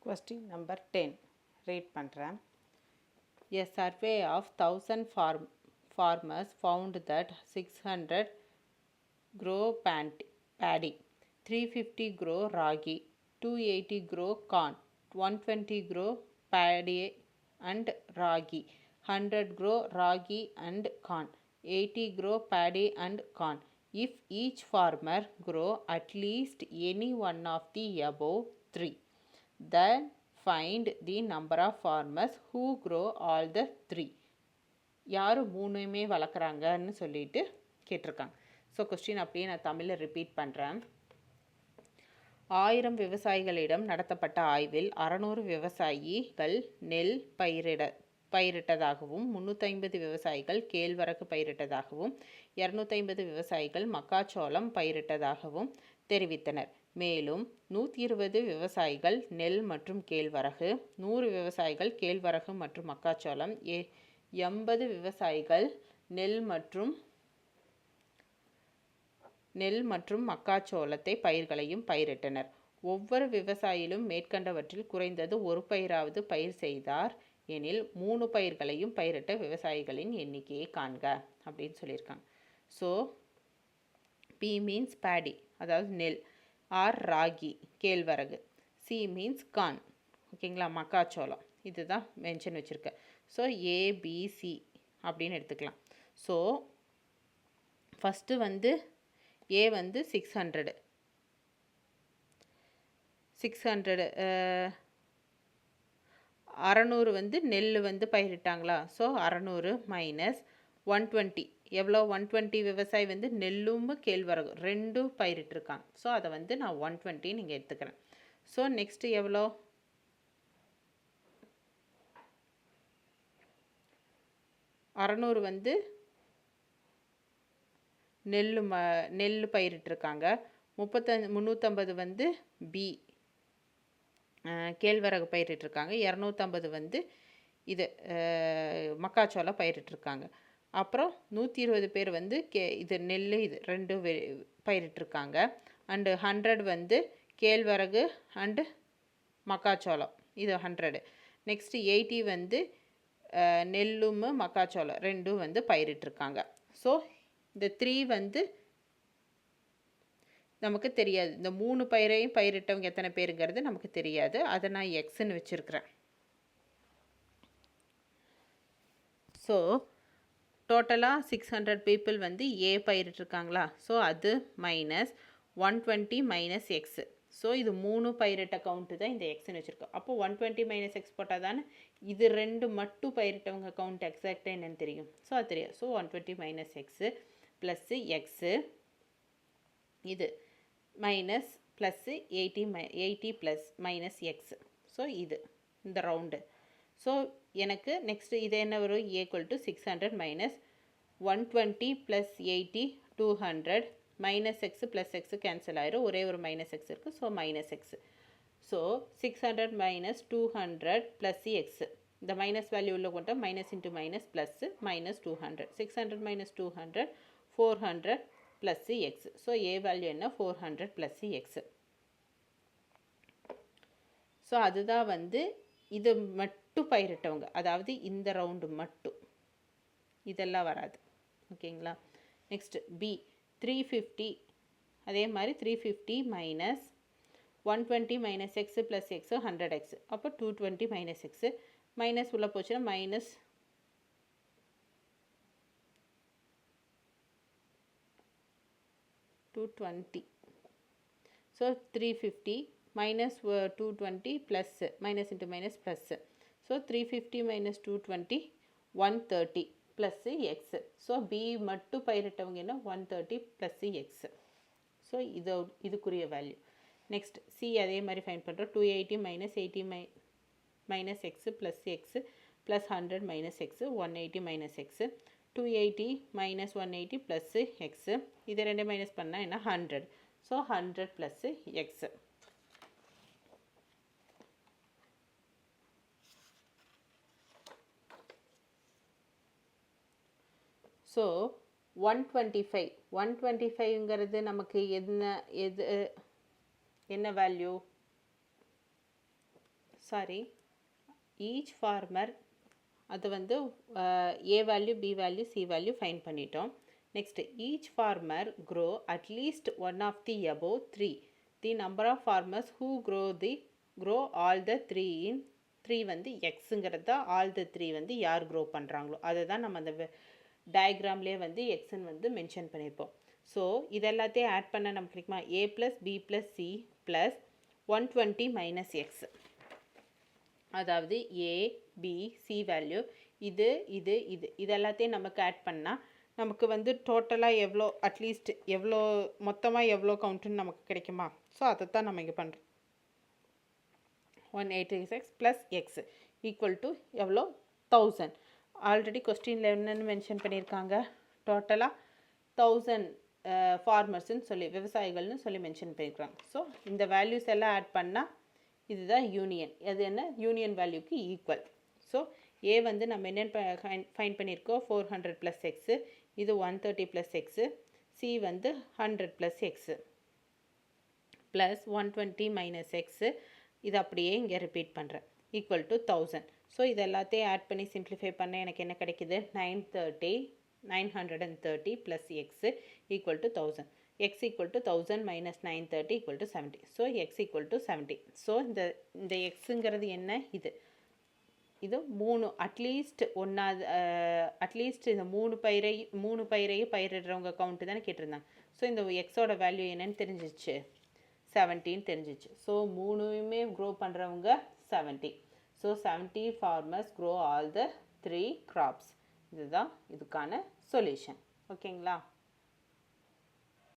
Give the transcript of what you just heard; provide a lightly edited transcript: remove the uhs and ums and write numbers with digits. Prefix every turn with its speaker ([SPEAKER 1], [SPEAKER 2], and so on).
[SPEAKER 1] Question number 10 read பண்ணுறேன். A survey of 1000 farmers found that 600 grow paddy, 350 grow ragi, 280 grow corn, 120 grow paddy and ragi, 100 grow ragi and corn, 80 grow paddy and corn. If each farmer grow at least any one of the above 3, then find the number of farmers who grow all the 3. யார் மூணுமே வளர்க்குறாங்கன்னு சொல்லிட்டு கேட்டிருக்காங்க. So question அப்படியே நான் தமிழில் repeat பண்ணுறேன். 1000 விவசாயிகளிடம் நடத்தப்பட்ட ஆய்வில் 600 விவசாயிகள் நெல் பயிரிட்டதாகவும் 350 விவசாயிகள் கேழ்வரகு பயிரிட்டதாகவும் 250 விவசாயிகள் மக்காச்சோளம் பயிரிட்டதாகவும் தெரிவித்தனர். மேலும் 120 விவசாயிகள் நெல் மற்றும் கேழ்வரகு, 100 விவசாயிகள் கேழ்வரகு மற்றும் மக்காச்சோளம், 80 விவசாயிகள் நெல் மற்றும் மக்காச்சோளத்தை பயிர்களையும் பயிரிட்டனர். ஒவ்வொரு விவசாயிலும் மேற்கண்டவற்றில் குறைந்தது ஒரு பயிராவது பயிர் செய்தார் எனில் 3 பயிர்களையும் பயிரிட்ட விவசாயிகளின் எண்ணிக்கையை காண்க அப்படின்னு சொல்லியிருக்காங்க. ஸோ பி மீன்ஸ் பேடி, அதாவது நெல், ஆர் ராகி கேழ்வரகு, சி மீன்ஸ் கார்ன், ஓகேங்களா, மக்காச்சோளம், இதுதான் மென்ஷன் வச்சுருக்கேன். ஸோ ஏபிசி அப்படின்னு எடுத்துக்கலாம். ஸோ ஃபஸ்ட்டு வந்து ஏ வந்து 600 600 வந்து நெல் வந்து பயிரிட்டாங்களா. ஸோ 600 மைனஸ் 120 எவ்வளோ, 120 விவசாயி வந்து நெல்லும் கேழ்வரகு ரெண்டும் பயிரிட்டிருக்காங்க. ஸோ அதை வந்து நான் 120 நீங்கள் எடுத்துக்கிறேன். ஸோ நெக்ஸ்ட்டு எவ்வளோ, 600 வந்து நெல் பயிரிட்டிருக்காங்க. 350 வந்து பி கேழ்வரகு பயிரிட்டிருக்காங்க. 250 வந்து இது மக்காச்சோளம் பயிரிட்டிருக்காங்க. அப்புறம் 120 பேர் வந்து இது நெல் இது ரெண்டும் பயிரிட்டிருக்காங்க. அண்டு 100 வந்து கேழ்வரகு அண்டு மக்காச்சோளம், இது 100. நெக்ஸ்ட்டு 80 வந்து நெல்லும் மக்காச்சோளம் ரெண்டும் வந்து பயிரிட்டிருக்காங்க. ஸோ இந்த 3 வந்து நமக்கு தெரியாது. இந்த 3 பயிரையும் பயிரிட்டவங்க எத்தனை பேருங்கிறது நமக்கு தெரியாது. அதை நான் எக்ஸ்ன்னு வச்சுருக்கிறேன். ஸோ டோட்டலாக 600 பீப்புள் வந்து ஏ பயிரிட்டிருக்காங்களா. ஸோ அது மைனஸ் 120 மைனஸ் எக்ஸு. ஸோ இது 3 பயிரிட்ட கவுண்ட்டு தான் இந்த எக்ஸ்ன்னு வச்சுருக்கோம். அப்போது 120 மைனஸ் எக்ஸ் போட்டால் தானே இது 2 மட்டும் பயிரிட்டவங்க கவுண்ட் எக்ஸாக்டாக என்னென்னு தெரியும். ஸோ அது தெரியாது. So 120 minus x plus x, இது minus plus 80 plus minus x. So இது இந்த ரவுண்டு. ஸோ எனக்கு நெக்ஸ்ட்டு இது என்ன வரும், equal to 600 minus 120 plus 80 200 minus x plus x cancel ஆயிரும், ஒரே ஒரு மைனஸ் எக்ஸ் இருக்குது. So minus x. So 600 minus 200 plus x, இந்த மைனஸ் வேல்யூ உள்ள கொண்ட minus into minus plus minus 200, 600 minus 200 400 plus x. So A value என்ன, 400 plus x. So அதுதான் வந்து இது மட்டும் பயிரிட்டவங்க, அதாவது இந்த ரவுண்டு மட்டும், இதெல்லாம் வராது, ஓகேங்களா. நெக்ஸ்ட்டு பி 350, அதே மாதிரி 350 minus 120 minus x plus x 100 x. அப்போ 220 மைனஸ் எக்ஸு, மைனஸ் உள்ளே போச்சுன்னா minus 220. So 350 minus 220 plus minus into minus plus. So 350 minus 220 130 plus x. So B மட்டும் பயிரிட்டவங்க என்ன 130 ப்ளஸ்ஸு எக்ஸு. ஸோ இதுக்குரிய வேல்யூ. நெக்ஸ்ட் சி அதே மாதிரி ஃபைன் பண்ணுறோம். 280 minus 80 minus x plus x plus 100 minus x 180 minus x 280 minus 180 plus x. இது ரெண்டு minus பண்ணால் என்ன 100. So 100 plus x. ஸோ 125ங்கிறது நமக்கு என்ன வேல்யூ, சாரி, ஈச் ஃபார்மர் அது வந்து A value, B value, C value find பண்ணிட்டோம். Next each farmer grow at least one of the above 3. The number of farmers who grow all the 3 in 3 வந்து எக்ஸுங்கிறத all the 3 வந்து யார் grow பண்ணுறாங்களோ அதை தான் நம்ம அந்த டயக்ராம்லேயே வந்து எக்ஸ்ன்னு வந்து மென்ஷன் பண்ணியிருப்போம். ஸோ இதெல்லாத்தையும் ஆட் பண்ண நமக்கு கிடைக்குமா? A + B + C + 120 - x. அதாவது A, B, C வேல்யூ இது எல்லாத்தையும் நமக்கு ஆட் பண்ணால் நமக்கு வந்து டோட்டலாக எவ்வளோ, அட்லீஸ்ட் எவ்வளோ, மொத்தமாக எவ்வளோ கவுண்ட்டுன்னு நமக்கு கிடைக்குமா? ஸோ அதை தான் நம்ம இங்கே பண்ணுறோம். 186 + x = எவ்வளோ? 1000. ஆல்ரெடி கொஸ்டினில் என்னென்னு மென்ஷன் பண்ணியிருக்காங்க? டோட்டலாக 1000 ஃபார்மர்ஸ்ன்னு சொல்லி, விவசாயிகள்னு சொல்லி மென்ஷன் பண்ணியிருக்காங்க. ஸோ இந்த வேல்யூஸ் எல்லாம் ஆட் பண்ணால் இதுதான் யூனியன். அது என்ன? யூனியன் வேல்யூக்கு ஈக்குவல். ஸோ ஏ வந்து நம்ம என்னென்னு ஃபைன் பண்ணியிருக்கோம்? 400 + x. இது 130 + x. சி வந்து 100 + x ப்ளஸ் 120 - x. இது அப்படியே இங்கே ரிப்பீட் பண்ணுறேன். = 1000. ஸோ இது எல்லாத்தையும் ஆட் பண்ணி சிம்ப்ளிஃபை பண்ண எனக்கு என்ன கிடைக்குது? 930 + x = 1000. x = 1000 - 930 = 70. So x = 70. So இந்த எக்ஸுங்கிறது என்ன? இது 3 அட்லீஸ்ட் ஒன்றாவது, அட்லீஸ்ட் இந்த 3 பயிரையும் பயிரிடுறவங்க கவுண்ட்டு தானே கேட்டிருந்தாங்க. ஸோ இந்த எக்ஸோட வேல்யூ என்னன்னு தெரிஞ்சிச்சு? 17 தெரிஞ்சிச்சு. ஸோ 3மே க்ரோ பண்ணுறவங்க 70. So 70 farmers grow all the 3 crops. இதுதான் இதுக்கான சொல்யூஷன். ஓகேங்களா?